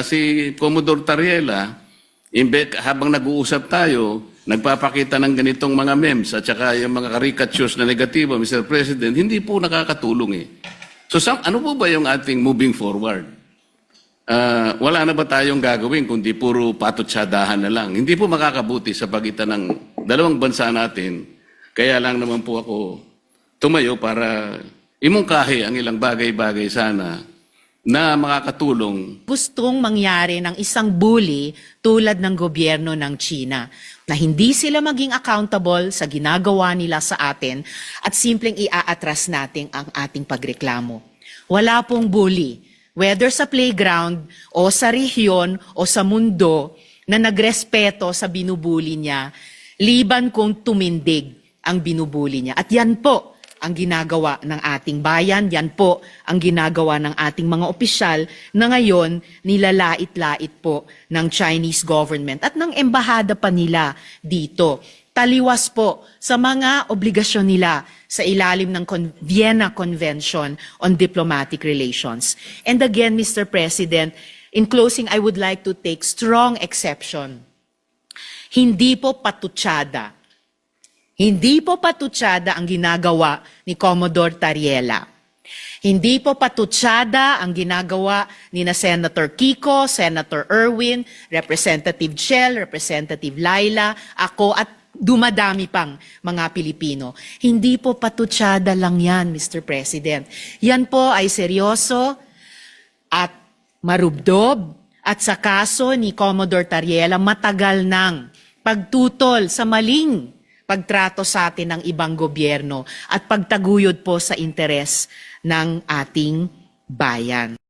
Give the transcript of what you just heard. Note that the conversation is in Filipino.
Si Commodore Tariela, habang nag-uusap tayo, nagpapakita ng ganitong mga memes at saka yung mga caricatures na negatibo, Mr. President, hindi po nakakatulong eh. So ano po ba yung ating moving forward? Wala na ba tayong gagawin kundi puro patutsadahan na lang? Hindi po makakabuti sa pagitan ng dalawang bansa natin. Kaya lang naman po ako tumayo para imungkahi ang ilang bagay-bagay sana na makakatulong. Gustong mangyari ng isang bully tulad ng gobyerno ng China na hindi sila maging accountable sa ginagawa nila sa atin at simpleng iaatras natin ang ating pagreklamo. Wala pong bully, whether sa playground o sa rehiyon o sa mundo na nagrespeto sa binubuli niya, liban kung tumindig ang binubuli niya. At yan po ang ginagawa ng ating bayan, yan po ang ginagawa ng ating mga opisyal na ngayon nilalait-lait po ng Chinese government at ng embahada pa nila dito. Taliwas po sa mga obligasyon nila sa ilalim ng Vienna Convention on Diplomatic Relations. And again, Mr. President, in closing, I would like to take strong exception. Hindi po patutsada. Hindi po patutsada ang ginagawa ni Commodore Tariela. Hindi po patutsada ang ginagawa ni na Senator Kiko, Senator Erwin, Representative Chel, Representative Laila, ako at dumadami pang mga Pilipino. Hindi po patutsada lang yan, Mr. President. Yan po ay seryoso at marubdob at sa kaso ni Commodore Tariela matagal nang pagtutol sa maling pagtrato sa atin ng ibang gobyerno at pagtaguyod po sa interes ng ating bayan.